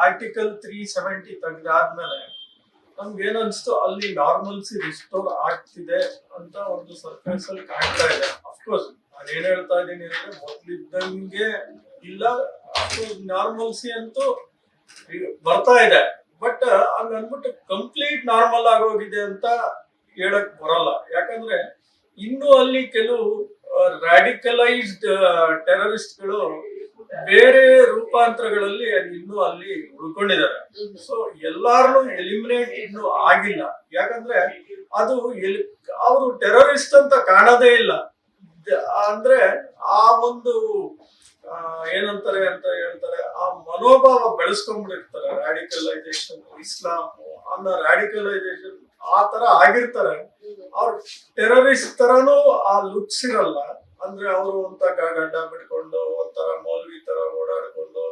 Article 370 ತೆಗೆದಾದ್ಮೇಲೆ ನಮ್ಗೆ ಏನನ್ಸ್ತು, ಅಲ್ಲಿ normalcy restore ಆಗ್ತಿದೆ ಅಂತ ಒಂದು ಸರ್ಫೇಸ್ ಅಲ್ಲಿ ಕಾಣ್ತಾ ಇದೆ. ಅಫ್ಕೋರ್ಸ್ ನಾನು ಏನ್ ಹೇಳ್ತಾ ಇದ್ದೀನಿ ಅಂದ್ರೆ ಮೊದ್ಲಿದ್ದಂಗೆ ಇಲ್ಲ, ನಾರ್ಮಲ್ಸಿ ಅಂತೂ ಬರ್ತಾ ಇದೆ. ಬಟ್ ಹಂಗ ಅಂದ್ಬಿಟ್ಟು ಕಂಪ್ಲೀಟ್ ನಾರ್ಮಲ್ ಆಗೋಗಿದೆ ಅಂತ ಹೇಳಕ್ ಬರಲ್ಲ. ಯಾಕಂದ್ರೆ ಇನ್ನು ಅಲ್ಲಿ ಕೆಲವು ರ್ಯಾಡಿಕಲೈಸ್ಡ್ ಟೆರರಿಸ್ಟ್ಗಳು ಬೇರೆ ರೂಪಾಂತರಗಳಲ್ಲಿ ಇನ್ನೂ ಅಲ್ಲಿ ಉಳ್ಕೊಂಡಿದ್ದಾರೆ. ಸೊ ಎಲ್ಲಾರನು ಎಲಿಮಿನೇಟ್ ಇನ್ನೂ ಆಗಿಲ್ಲ. ಯಾಕಂದ್ರೆ ಅದು ಅವರು ಟೆರರಿಸ್ಟ್ ಅಂತ ಕಾಣೋದೇ ಇಲ್ಲ. ಅಂದ್ರೆ ಆ ಒಂದು ಏನಂತಾರೆ ಅಂತ ಹೇಳ್ತಾರೆ, ಆ ಮನೋಭಾವ ಬೆಳೆಸ್ಕೊಂಡ್ಬಿಟ್ಟಿರ್ತಾರೆ. ರ್ಯಾಡಿಕಲೈಸೇಷನ್, ಇಸ್ಲಾಂ ಅನ್ನೋ ರ್ಯಾಡಿಕಲೈಸೇಷನ್ ಆ ತರ ಆಗಿರ್ತಾರೆ. ಅವ್ರ ಟೆರರಿಸ್ಟ್ ತರನು ಆ ಲುಕ್ಸ್ ಇರಲ್ಲ. ಅಂದ್ರೆ ಅವರು ಒಂಥರ ಗಡ್ಡ ಬಿಟ್ಕೊಂಡು ಒಂಥರ ಮೌಲ್ವಿ ತರ ಓಡಾಡ್ಕೊಂಡು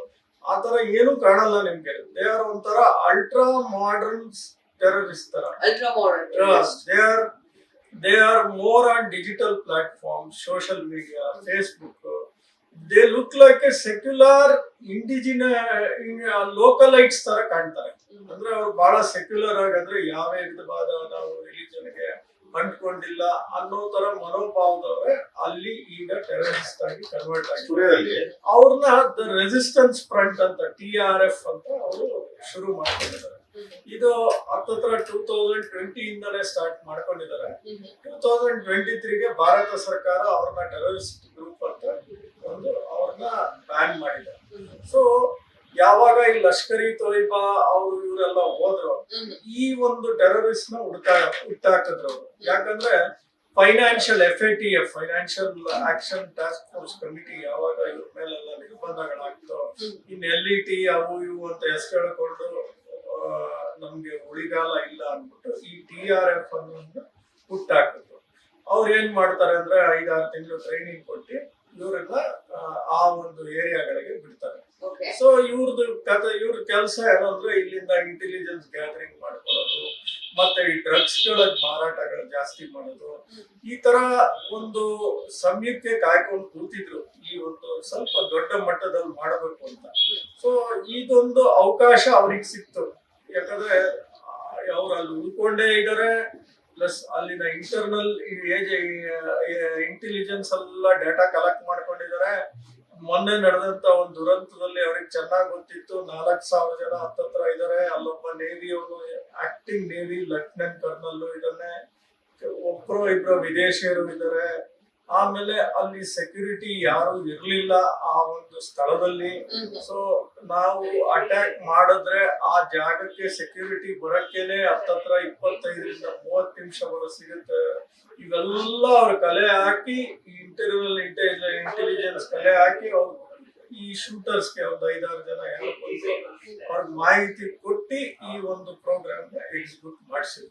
ಆ ತರ ಏನು ಕಾಣಲ್ಲ ನಿಮ್ಗೆ. ದೇ ಆರ್ ಒಂಥರ ಅಲ್ಟ್ರಾ ಮಾಡರ್ನ್ ಟೆರರಿಸ್ಟ್ ತರ. They are more on digital platform, social media, Facebook. They look like A secular localites ತರ ಕಾಣ್ತಾರೆ. ಅಂದ್ರೆ ಅವ್ರು ಬಹಳ ಸೆಕ್ಯುಲರ್ ಆಗಿ, ಅಂದ್ರೆ ಯಾವ ವಿಧವಾದ ನಾವು ರಿಲಿಜನ್ಗೆ ಅಂಟ್ಕೊಂಡಿಲ್ಲ ಅನ್ನೋ ತರ ಮನೋಭಾವದವ್ರೆ ಅಲ್ಲಿ ಈಗ ಟೆರರಿಸ್ಟ್ ಆಗಿ ಕನ್ವರ್ಟ್ ಆಗಿ ಅವ್ರನ್ನ ದ ರೆಸಿಸ್ಟೆನ್ಸ್ ಫ್ರಂಟ್ ಅಂತ TRF ಅಂತ ಅವರು ಶುರು ಮಾಡ್ಕೊಂಡಿದ್ದಾರೆ. ಇದು ಹತ್ತತ್ರ 2020 ಇಂದಾನೆ ಸ್ಟಾರ್ಟ್ ಮಾಡ್ಕೊಂಡಿದ್ದಾರೆ. 2023ಗೆ ಭಾರತ ಸರ್ಕಾರ ಅವ್ರನ್ನ ಟೆರರಿಸ್ಟ್ ಗ್ರೂಪ್ ಅಂತ ಒಂದು ಅವ್ರನ್ನ ಬ್ಯಾನ್ ಮಾಡಿದೆ. ಸೊ ಯಾವಾಗ ಈ ಲಷ್ಕರ್ ಇ ತೊಯ್ಬಾ ಅವರು ಇವರೆಲ್ಲ ಹೋದ್ರು, ಈ ಒಂದು ಟೆರರಿಸ್ಟ್ ನ ಹುಟ್ಟಾಕಿದ್ರು ಅವರು. ಯಾಕಂದ್ರೆ financial FATF, financial action task force committee, ಯಾವಾಗ ಇವ್ರ ಮೇಲೆಲ್ಲ ನಿರ್ಬಂಧಗಳಾಗ್ತೋ, ಇನ್ LET ಅವು ಇವು ಅಂತ ಹೆಸರು ಹೇಳ್ಕೊಂಡು ನಮ್ಗೆ ಉಳಿಗಾಲ ಇಲ್ಲ ಅಂದ್ಬಿಟ್ಟು ಈ TRF ಅನ್ನೋದನ್ನ ಹುಟ್ಟಾಕಿದ್ರು. ಅವ್ರು ಏನ್ ಮಾಡ್ತಾರೆ ಅಂದ್ರೆ 5-6 ತಿಂಗಳು ಟ್ರೈನಿಂಗ್ ಕೊಟ್ಟು ಇವ್ರನ್ನ ಆ ಒಂದು ಏರಿಯಾಗಳಿಗೆ ಬಿಡ್ತಾರೆ. ಸೊ ಇವ್ರ ಕೆಲಸ ಏನಂದ್ರೆ ಇಲ್ಲಿಂದ ಇಂಟೆಲಿಜೆನ್ಸ್ ಗ್ಯಾದರಿಂಗ್ ಮಾಡ್ಕೊಳ್ಳೋದು, ಮತ್ತೆ ಈ ಡ್ರಗ್ಸ್ ಗಳ ಮಾರಾಟಗಳು ಜಾಸ್ತಿ ಮಾಡೋದು, ಈ ತರ ಒಂದು ಸಮಯಕ್ಕೆ ಕಾಯ್ಕೊಂಡು ಕೂತಿದ್ರು ಈ ಒಂದು ಸ್ವಲ್ಪ ದೊಡ್ಡ ಮಟ್ಟದಲ್ಲಿ ಮಾಡಬೇಕು ಅಂತ. ಸೊ ಇದೊಂದು ಅವಕಾಶ ಅವ್ರಿಗೆ ಸಿಕ್ತು. ಯಾಕಂದ್ರೆ ಅವ್ರು ಅಲ್ಲಿ ಉಳ್ಕೊಂಡೇ ಇದ್ದಾರೆ, ಪ್ಲಸ್ ಅಲ್ಲಿನ ಇಂಟರ್ನಲ್ ಇಂಟೆಲಿಜೆನ್ಸ್ ಎಲ್ಲ ಡೇಟಾ ಕಲೆಕ್ಟ್ ಮಾಡ್ಕೊಂಡಿದ್ದಾರೆ. ಮೊನ್ನೆ ನಡೆದಂತ ಒಂದು ದುರಂತದಲ್ಲಿ ಅವ್ರಿಗೆ ಚೆನ್ನಾಗಿ ಗೊತ್ತಿತ್ತು, 4,000 ಜನ ಹತ್ತತ್ರ ಇದ್ದಾರೆ. ಅಲ್ಲೊಬ್ಬ ನೇವಿ ಅವನು ಆಕ್ಟಿಂಗ್ ನೇವಿ ಲೆಫ್ಟಿನೆಂಟ್ ಕರ್ನಲ್ ಇದ್ದಾನೆ, ಇಬ್ರು ವಿದೇಶಿಯರು ಇದ್ದಾರೆ. ಆಮೇಲೆ ಅಲ್ಲಿ ಸೆಕ್ಯೂರಿಟಿ ಯಾರು ಇರ್ಲಿಲ್ಲ ಆ ಒಂದು ಸ್ಥಳದಲ್ಲಿ. ಸೊ ನಾವು ಅಟ್ಯಾಕ್ ಮಾಡಿದ್ರೆ ಆ ಜಾಗಕ್ಕೆ ಸೆಕ್ಯೂರಿಟಿ ಬರಕ್ಕೇನೆ ಹತ್ತತ್ರ 25ರಿಂದ 30 ನಿಮಿಷ ಸಿಗುತ್ತೆ. ಇವೆಲ್ಲ ಅವ್ರ ಕಲೆ ಹಾಕಿ, ಇಂಟರ್ನಲ್ ಇಂಟೆಲಿಜೆನ್ಸ್ ಕಲೆ ಹಾಕಿ ಅವ್ರು ಈ ಶೂಟರ್ಸ್ಗೆ ಒಂದು 5-6 ಜನ ಯಾರು ಅವ್ರಿಗೆ ಮಾಹಿತಿ ಕೊಟ್ಟು ಈ ಒಂದು ಪ್ರೋಗ್ರಾಮ್ ಎಕ್ಸಿಕ್ಯೂಟ್ ಮಾಡಿಸಿದ್ರು.